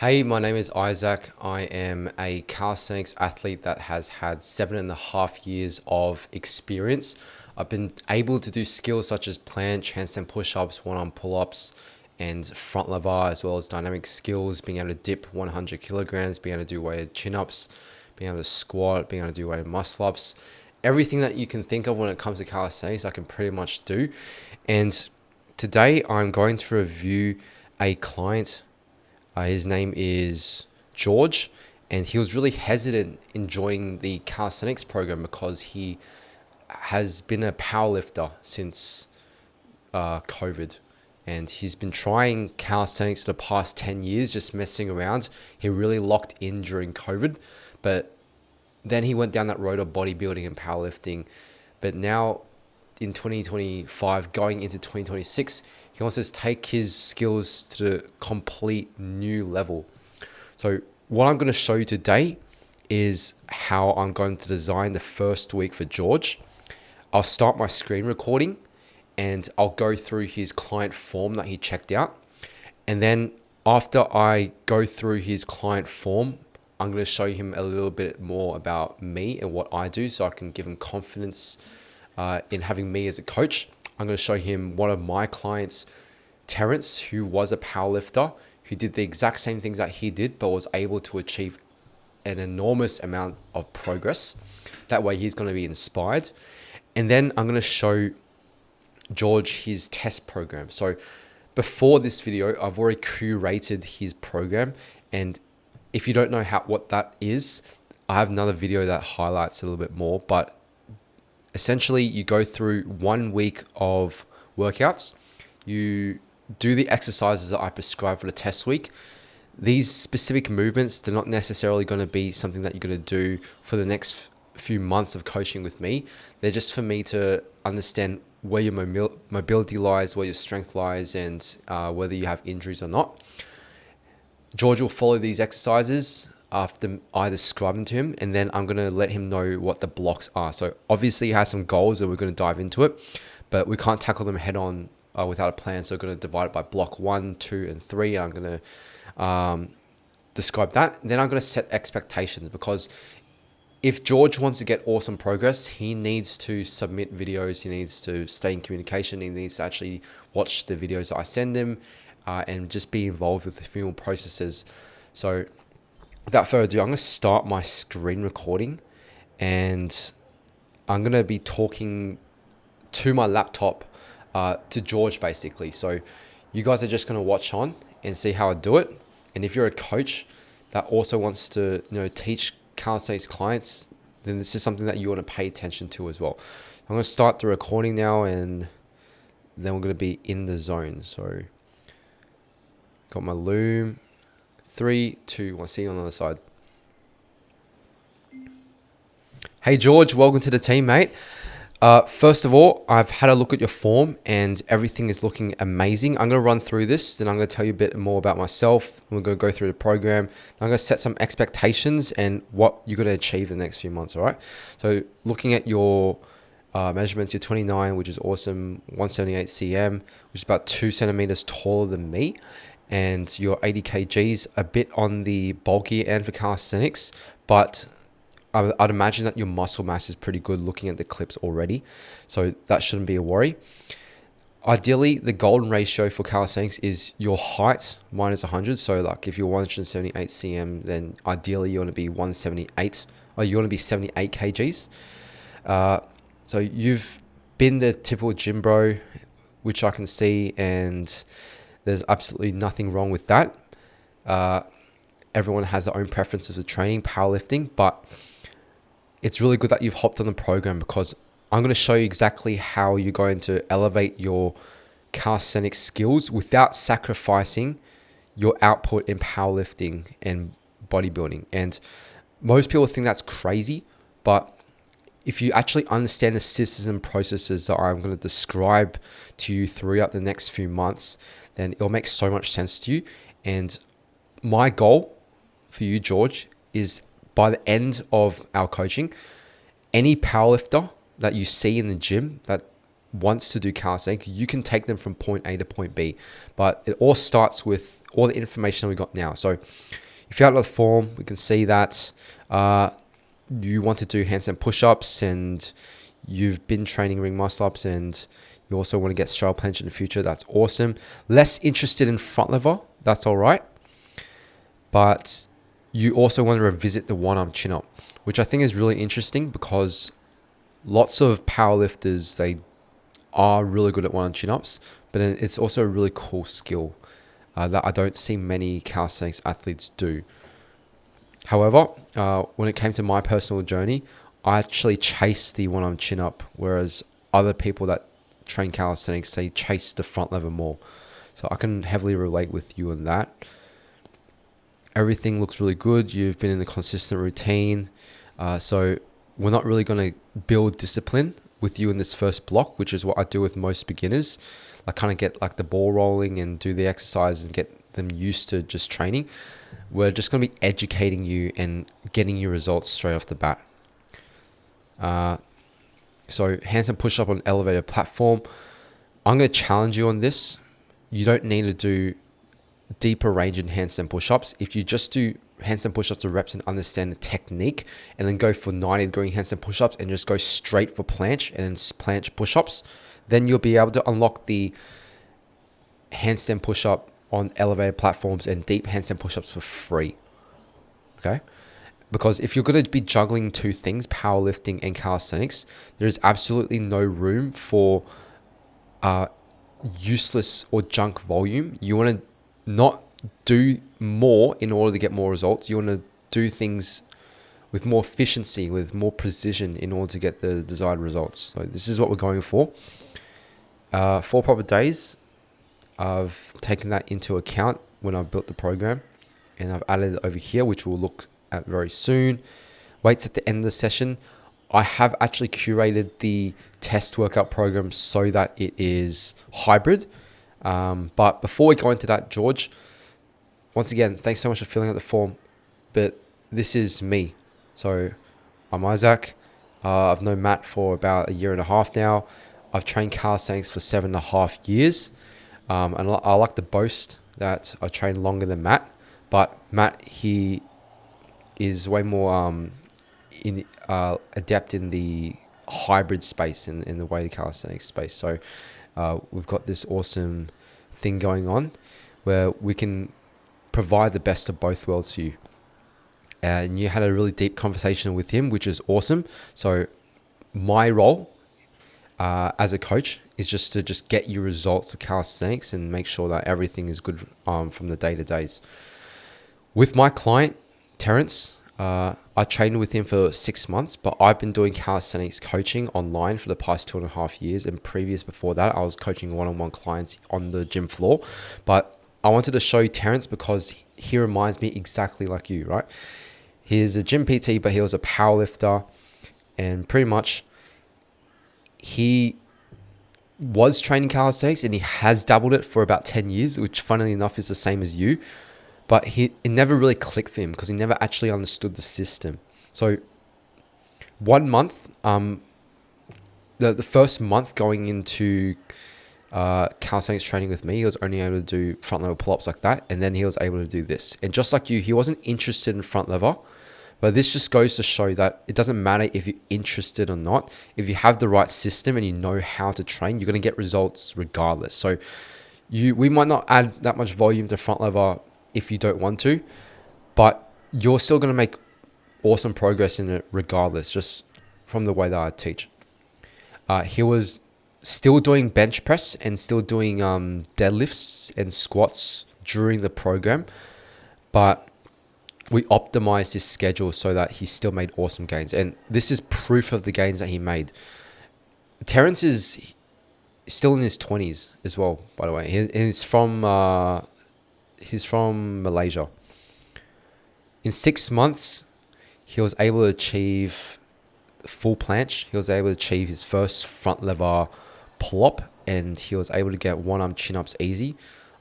Hey, my name is Isaac. I am a calisthenics athlete that has had 7.5 years of experience. I've been able to do skills such as planche, handstand push-ups, one-arm pull-ups, and front lever, as well as dynamic skills, being able to dip 100 kilograms, being able to do weighted chin-ups, being able to squat, being able to do weighted muscle-ups. Everything that you can think of when it comes to calisthenics, I can pretty much do. And today I'm going to review a client. His name is George, and he was really hesitant in joining the calisthenics program because he has been a powerlifter since COVID. And he's been trying calisthenics for the past 10 years, just messing around. He really locked in during COVID, but then he went down that road of bodybuilding and powerlifting. But now in 2025, going into 2026, he wants to take his skills to the complete new level. So what I'm going to show you today is how I'm going to design the first week for George. I'll start my screen recording and I'll go through his client form that he checked out. And then after I go through his client form, I'm going to show him a little bit more about me and what I do so I can give him confidence in having me as a coach. I'm going to show him one of my clients, Terrence, who was a powerlifter, who did the exact same things that he did, but was able to achieve an enormous amount of progress. That way he's going to be inspired. And then I'm going to show George his test program. So before this video, I've already curated his program. And if you don't know what that is, I have another video that highlights a little bit more, but essentially, you go through 1 week of workouts. You do the exercises that I prescribe for the test week. These specific movements, they're not necessarily going to be something that you're going to do for the next few months of coaching with me. They're just for me to understand where your mobility lies, where your strength lies, and whether you have injuries or not. George will follow these exercises after I describe them to him, and then I'm going to let him know what the blocks are. So obviously he has some goals and we're going to dive into it, but we can't tackle them head on without a plan. So we're going to divide it by block 1, 2, and 3. I'm going to describe that. Then I'm going to set expectations, because if George wants to get awesome progress, he needs to submit videos. He needs to stay in communication. He needs to actually watch the videos that I send him and just be involved with the film processes. So without further ado, I'm going to start my screen recording, and I'm going to be talking to my laptop to George basically. So you guys are just going to watch on and see how I do it. And if you're a coach that also wants to teach calisthenics clients, then this is something that you want to pay attention to as well. I'm going to start the recording now, and then we're going to be in the zone. So got my loom. 3, 2, 1. See you on the other side. Hey George, welcome to the team, mate. First of all, I've had a look at your form and everything is looking amazing. I'm going to run through this, then I'm going to tell you a bit more about myself. We're going to go through the program. I'm going to set some expectations and what you're going to achieve the next few months, all right? So looking at your measurements, you're 29, which is awesome, 178 cm, which is about 2 centimeters taller than me. And your 80 kgs, a bit on the bulkier end for calisthenics, but I'd imagine that your muscle mass is pretty good looking at the clips already. So that shouldn't be a worry. Ideally, the golden ratio for calisthenics is your height minus 100. So like if you're 178 cm, then ideally you want to be 178, or you want to be 78 kgs. So you've been the typical gym bro, which I can see, and there's absolutely nothing wrong with that. Everyone has their own preferences with training, powerlifting, but it's really good that you've hopped on the program, because I'm going to show you exactly how you're going to elevate your calisthenics skills without sacrificing your output in powerlifting and bodybuilding. And most people think that's crazy, but if you actually understand the systems and processes that I'm going to describe to you throughout the next few months, then it'll make so much sense to you. And my goal for you, George, is by the end of our coaching, any powerlifter that you see in the gym that wants to do calisthenics, you can take them from point A to point B. But it all starts with all the information that we got now. So if you're out of the form, we can see that you want to do handstand push-ups, and you've been training ring muscle-ups, and you also want to get straddle planche in the future. That's awesome. Less interested in front lever. That's all right. But you also want to revisit the one-arm chin-up, which I think is really interesting because lots of powerlifters, they are really good at one-arm chin-ups, but it's also a really cool skill that I don't see many calisthenics athletes do. However, when it came to my personal journey, I actually chased the one-arm chin-up, whereas other people that train calisthenics, they chase the front lever more. So I can heavily relate with you on that. Everything looks really good. You've been in a consistent routine. So we're not really going to build discipline with you in this first block, which is what I do with most beginners. I kind of get like the ball rolling and do the exercises and get them used to just training. We're just going to be educating you and getting you results straight off the bat. So handstand push-up on elevated platform. I'm going to challenge you on this. You don't need to do deeper range in handstand push-ups. If you just do handstand push-ups to reps and understand the technique, and then go for 90-degree handstand push-ups and just go straight for planche and then planche push-ups, then you'll be able to unlock the handstand push-up on elevated platforms and deep handstand push-ups for free. Okay? Because if you're going to be juggling two things, powerlifting and calisthenics, there is absolutely no room for useless or junk volume. You want to not do more in order to get more results. You want to do things with more efficiency, with more precision in order to get the desired results. So this is what we're going for. 4 proper days. I've taken that into account when I built the program, and I've added it over here, which we'll look at very soon. Weights at the end of the session. I have actually curated the test workout program so that it is hybrid. But before we go into that, George, once again, thanks so much for filling out the form. But this is me. So I'm Isaac. I've known Matt for about 1.5 years now. I've trained calisthenics for 7.5 years. And I like to boast that I trained longer than Matt. But Matt, he is way more adept in the hybrid space, in the weighted calisthenics space. So we've got this awesome thing going on where we can provide the best of both worlds for you. And you had a really deep conversation with him, which is awesome. So my role as a coach is just to get you results of calisthenics and make sure that everything is good from the day-to-days. With my client, Terrence, I trained with him for 6 months, but I've been doing calisthenics coaching online for the past 2.5 years. And before that, I was coaching one-on-one clients on the gym floor. But I wanted to show you Terrence because he reminds me exactly like you, right? He's a gym PT, but he was a powerlifter, and pretty much he was training calisthenics and he has doubled it for about 10 years, which funnily enough is the same as you. But it never really clicked for him because he never actually understood the system. So 1 month, the first month going into calisthenics training with me, he was only able to do front lever pull-ups like that. And then he was able to do this. And just like you, he wasn't interested in front lever. But this just goes to show that it doesn't matter if you're interested or not. If you have the right system and you know how to train, you're going to get results regardless. So we might not add that much volume to front lever if you don't want to, but you're still going to make awesome progress in it regardless, just from the way that I teach. He was still doing bench press and still doing deadlifts and squats during the program, but we optimized his schedule so that he still made awesome gains. And this is proof of the gains that he made. Terrence is still in his 20s as well, by the way. He's from Malaysia. In 6 months, he was able to achieve full planche. He was able to achieve his first front lever pull-up, and he was able to get one-arm chin-ups easy.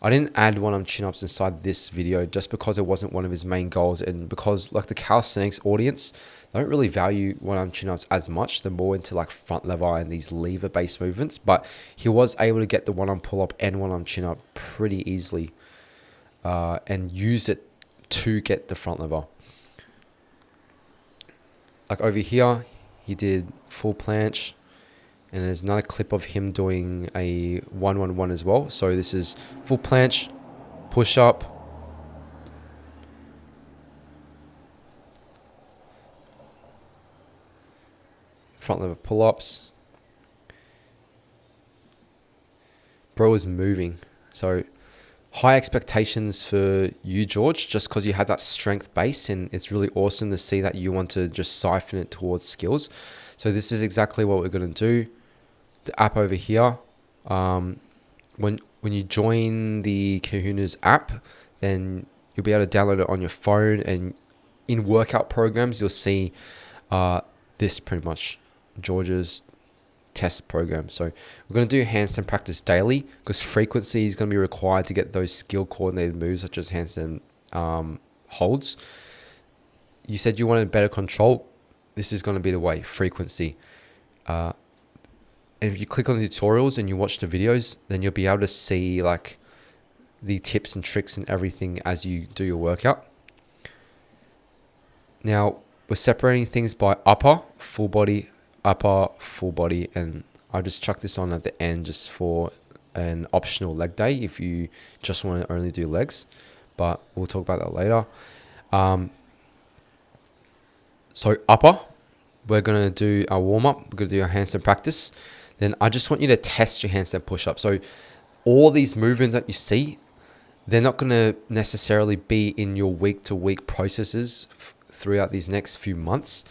I didn't add one-arm chin-ups inside this video just because it wasn't one of his main goals, and because like the calisthenics audience, they don't really value one-arm chin-ups as much. They're more into like front lever and these lever-based movements, but he was able to get the one-arm pull-up and one-arm chin-up pretty easily and use it to get the front lever. Like over here, he did full planche. And there's another clip of him doing a 1-1-1 as well. So this is full planche, push up, front lever pull-ups. Bro is moving. So high expectations for you, George, just because you have that strength base, and it's really awesome to see that you want to just siphon it towards skills. So this is exactly what we're going to do. The app over here, when you join the Kahuna's app, then you'll be able to download it on your phone, and in workout programs you'll see this pretty much, George's test program. So we're going to do handstand practice daily because frequency is going to be required to get those skill coordinated moves such as handstand holds. You said you wanted better control. This is going to be the way, frequency. And if you click on the tutorials and you watch the videos, then you'll be able to see like the tips and tricks and everything as you do your workout. Now we're separating things by upper, full body, and I'll just chuck this on at the end just for an optional leg day if you just want to only do legs, but we'll talk about that later. So upper, we're going to do our warm-up, we're going to do our handstand practice. Then I just want you to test your handstand push-up. So all these movements that you see, they're not going to necessarily be in your week-to-week processes throughout these next few months.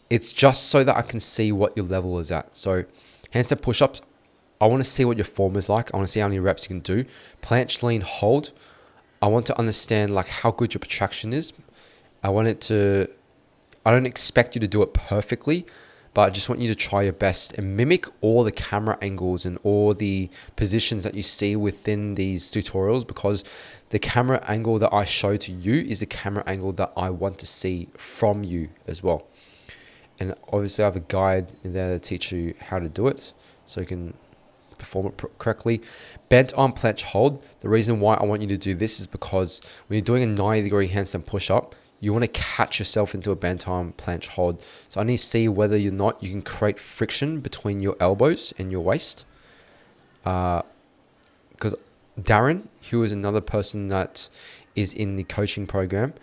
It's just so that I can see what your level is at. So handstand push-ups, I want to see what your form is like. I want to see how many reps you can do. Planche, lean, hold. I want to understand like how good your protraction is. I don't expect you to do it perfectly, but I just want you to try your best and mimic all the camera angles and all the positions that you see within these tutorials, because the camera angle that I show to you is the camera angle that I want to see from you as well. And obviously I have a guide in there to teach you how to do it so you can perform it correctly. Bent arm planche hold. The reason why I want you to do this is because when you're doing a 90-degree handstand push-up, you want to catch yourself into a bent arm planche hold. So I need to see whether or not you can create friction between your elbows and your waist. Because Darren, who is another person that is in the coaching program,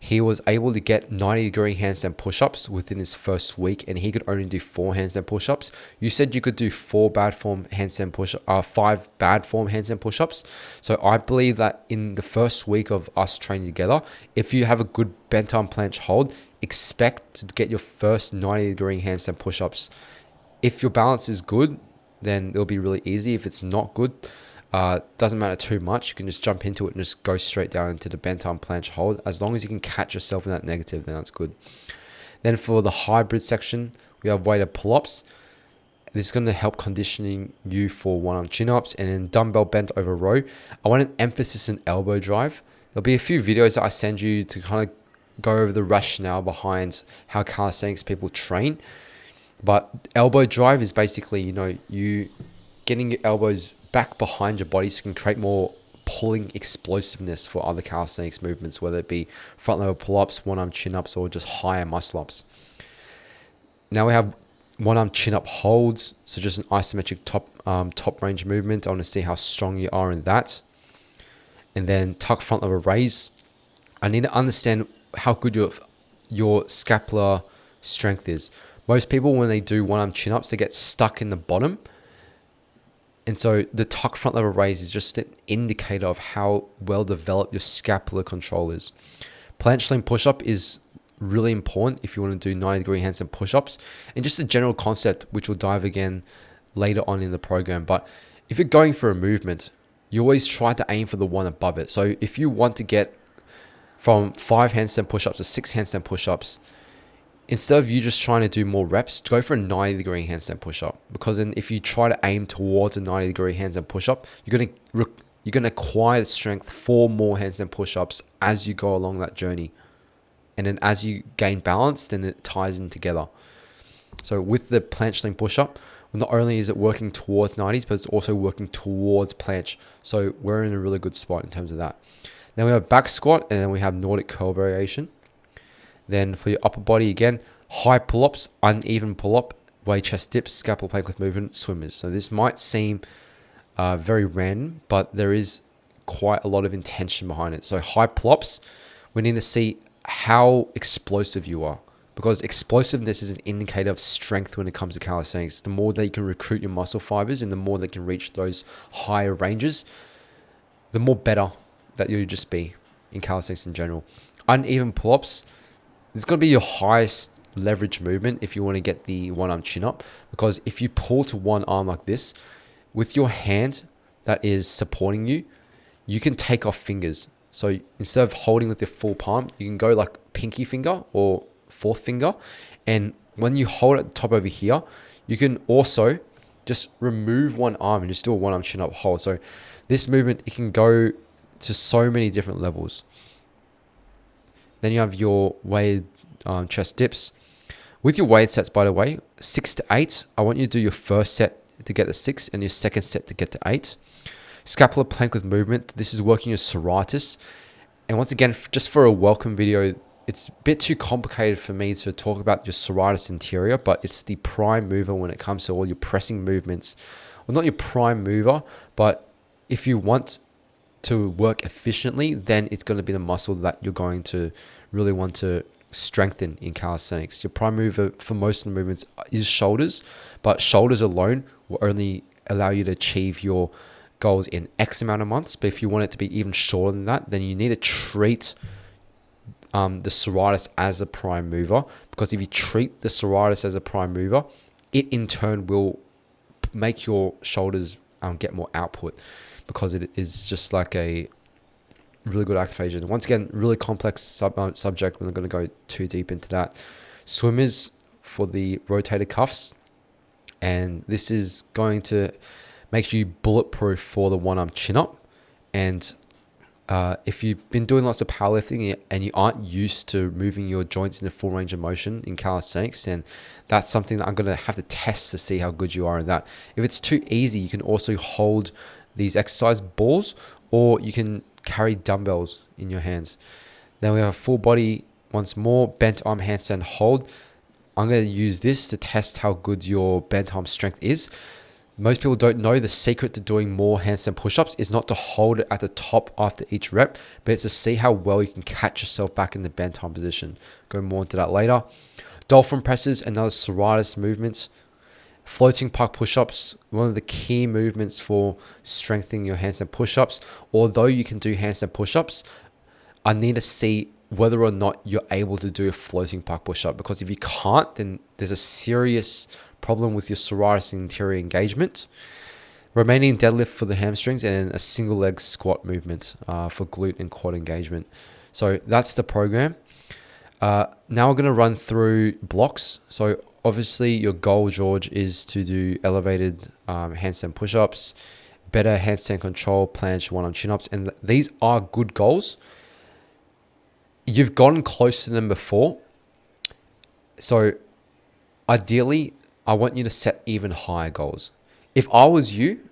he was able to get 90-degree handstand push-ups within his first week, and he could only do 4 handstand push-ups. You said you could do 5 bad form handstand push-ups. So I believe that in the first week of us training together, if you have a good bent arm planche hold, expect to get your first 90-degree handstand push-ups. If your balance is good, then it'll be really easy. If it's not good, doesn't matter too much. You can just jump into it and just go straight down into the bent arm planche hold. As long as you can catch yourself in that negative, then that's good. Then for the hybrid section, we have weighted pull-ups. This is going to help conditioning you for one-arm chin-ups, and then dumbbell bent over row. I want an emphasis in elbow drive. There'll be a few videos that I send you to kind of go over the rationale behind how calisthenics people train. But elbow drive is basically, you getting your elbows back behind your body so you can create more pulling explosiveness for other calisthenics movements, whether it be front level pull-ups, one-arm chin-ups, or just higher muscle-ups. Now we have one-arm chin-up holds, so just an isometric top range movement. I want to see how strong you are in that. And then tuck front lever raise. I need to understand how good your scapular strength is. Most people, when they do one-arm chin-ups, they get stuck in the bottom. And so the tuck front lever raise is just an indicator of how well developed your scapular control is. Planche lean push-up is really important if you want to do 90-degree handstand push-ups, and just a general concept, which we'll dive again later on in the program. But if you're going for a movement, you always try to aim for the one above it. So if you want to get from 5 handstand push-ups to 6 handstand push-ups, instead of you just trying to do more reps, go for a 90-degree handstand push-up. Because then if you try to aim towards a 90-degree handstand push-up, you're going to you're going to acquire the strength for more handstand push-ups as you go along that journey. And then as you gain balance, then it ties in together. So with the planche lean push-up, not only is it working towards 90s, but it's also working towards planche. So we're in a really good spot in terms of that. Then we have back squat, and then we have Nordic curl variation. Then for your upper body, again, high pull-ups, uneven pull-up, weight chest dips, scapula plank with movement, swimmers. So this might seem very random, but there is quite a lot of intention behind it. So high pull-ups, we need to see how explosive you are, because explosiveness is an indicator of strength when it comes to calisthenics. The more that you can recruit your muscle fibers and the more they can reach those higher ranges, the more better that you'll just be in calisthenics in general. Uneven pull-ups, it's going to be your highest leverage movement if you want to get the one arm chin up, because if you pull to one arm like this with your hand that is supporting you, you can take off fingers. So instead of holding with your full palm, you can go like pinky finger or fourth finger. And when you hold at the top over here, you can also just remove one arm and just do a one arm chin up hold. So this movement, it can go to so many different levels. Then you have your weighted chest dips. With your weighted sets, by the way, 6 to 8, I want you to do your first set to get to 6 and your second set to get to 8. Scapular plank with movement. This is working your serratus. And once again, just for a welcome video, it's a bit too complicated for me to talk about your serratus anterior, but it's the prime mover when it comes to all your pressing movements. Well, not your prime mover, but if you want to work efficiently, then it's going to be the muscle that you're going to really want to strengthen in calisthenics. Your prime mover for most of the movements is shoulders, but shoulders alone will only allow you to achieve your goals in X amount of months. But if you want it to be even shorter than that, then you need to treat the serratus as a prime mover, because if you treat the serratus as a prime mover, it in turn will make your shoulders get more output, because it is just like a really good activation. Once again, really complex subject. We're not going to go too deep into that. Swimmers for the rotator cuffs, and this is going to make you bulletproof for the one arm chin up. And if you've been doing lots of powerlifting and you aren't used to moving your joints in a full range of motion in calisthenics, then that's something that I'm going to have to test to see how good you are in that. If it's too easy, you can also hold these exercise balls, or you can carry dumbbells in your hands. Then we have a full body, once more, bent arm handstand hold. I'm going to use this to test how good your bent arm strength is. Most people don't know the secret to doing more handstand push-ups is not to hold it at the top after each rep, but it's to see how well you can catch yourself back in the bent arm position. Go more into that later. Dolphin presses, another serratus movement. Floating park push-ups, one of the key movements for strengthening your handstand push-ups. Although you can do handstand push-ups, I need to see whether or not you're able to do a floating park push-up, because if you can't, then there's a serious problem with your serratus anterior engagement. Remaining deadlift for the hamstrings, and a single leg squat movement for glute and quad engagement. So that's the program. Now we're going to run through blocks. So obviously your goal, George, is to do elevated handstand push-ups, better handstand control, planche, one-arm chin-ups, and these are good goals. You've gotten close to them before. So ideally, I want you to set even higher goals. If I was you,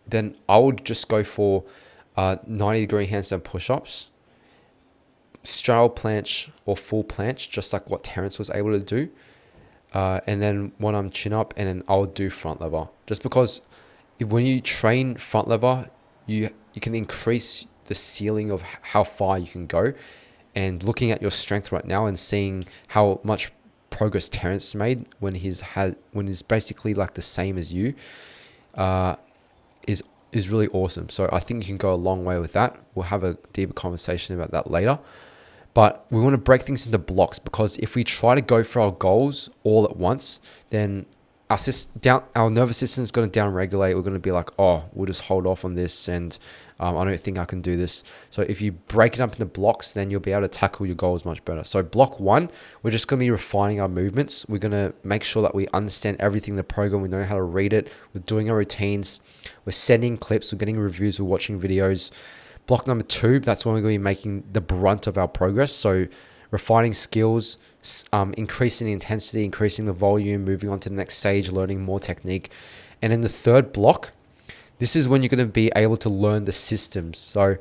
then I would just go for 90-degree handstand push-ups, straddle planche or full planche, just like what Terence was able to do. And then one arm chin up, and then I'll do front lever. Just because when you train front lever, you can increase the ceiling of how far you can go. And looking at your strength right now and seeing how much progress Terence made when he's basically like the same as you, is really awesome. So I think you can go a long way with that. We'll have a deeper conversation about that later. But we want to break things into blocks, because if we try to go for our goals all at once, then our nervous system is going to down regulate. We're going to be like, oh, we'll just hold off on this, and I don't think I can do this. So if you break it up into blocks, then you'll be able to tackle your goals much better. So block 1, we're just going to be refining our movements. We're going to make sure that we understand everything in the program. We know how to read it. We're doing our routines. We're sending clips. We're getting reviews. We're watching videos. Block number 2, that's when we're going to be making the brunt of our progress. So refining skills, increasing the intensity, increasing the volume, moving on to the next stage, learning more technique. And in the third block, this is when you're going to be able to learn the systems. So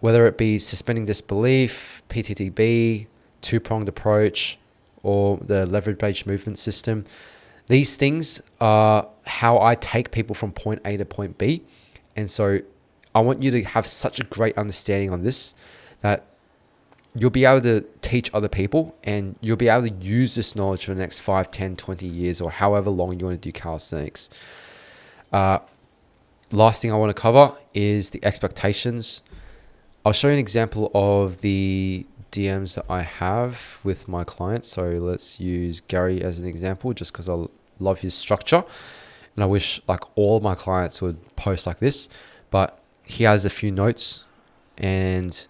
whether it be suspending disbelief, PTTB, two-pronged approach, or the leverage-based movement system, these things are how I take people from point A to point B. And so I want you to have such a great understanding on this that you'll be able to teach other people, and you'll be able to use this knowledge for the next 5, 10, 20 years, or however long you want to do calisthenics. Last thing I want to cover is the expectations. I'll show you an example of the DMs that I have with my clients. So let's use Gary as an example, just because I love his structure. And I wish like all my clients would post like this, but he has a few notes, and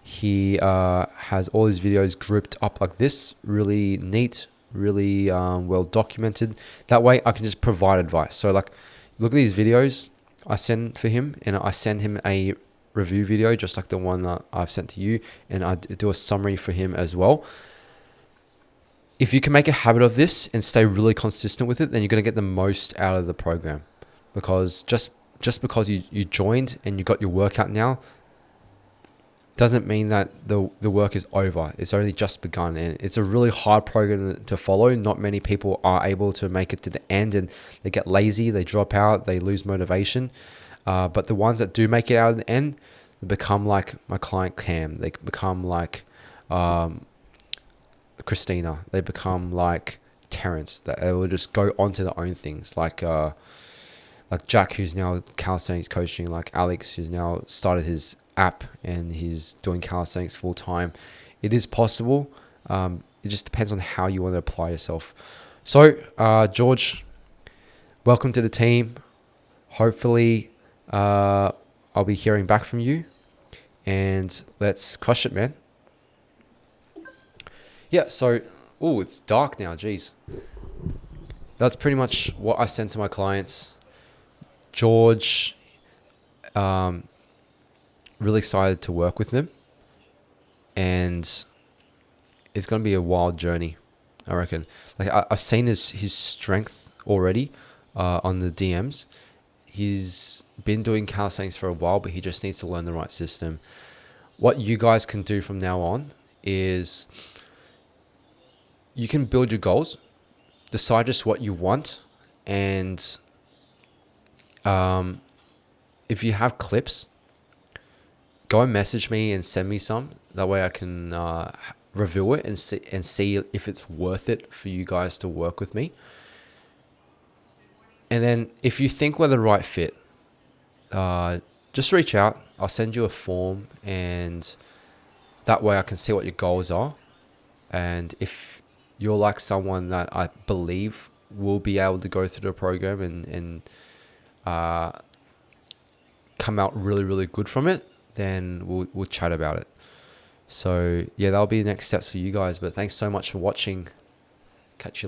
he has all his videos grouped up like this, really neat, really well documented. That way I can just provide advice. So like, look at these videos I send for him, and I send him a review video just like the one that I've sent to you, and I do a summary for him as well. If you can make a habit of this and stay really consistent with it, then you're going to get the most out of the program. Because just because you joined and you got your workout now doesn't mean that the work is over. It's only just begun, and it's a really hard program to follow. Not many people are able to make it to the end, and they get lazy, they drop out, they lose motivation. But the ones that do make it out at the end, they become like my client Cam. They become like Christina. They become like Terrence. That they will just go on to their own things. Like Jack, who's now calisthenics coaching. Like Alex, who's now started his app and he's doing calisthenics full time. It is possible. It just depends on how you want to apply yourself. So George, welcome to the team. Hopefully I'll be hearing back from you, and let's crush it, man. Yeah, so it's dark now, geez. That's pretty much what I send to my clients. George, really excited to work with them, and it's going to be a wild journey, I reckon. Like I've seen his strength already on the DMs. He's been doing calisthenics for a while, but he just needs to learn the right system. What you guys can do from now on is you can build your goals, decide just what you want, and if you have clips, go and message me and send me some. That way I can review it and see if it's worth it for you guys to work with me. And then if you think we're the right fit, just reach out. I'll send you a form, and that way I can see what your goals are. And if you're like someone that I believe will be able to go through the program and come out really, really good from it, then we'll chat about it. So yeah, that'll be the next steps for you guys. But thanks so much for watching. Catch you later.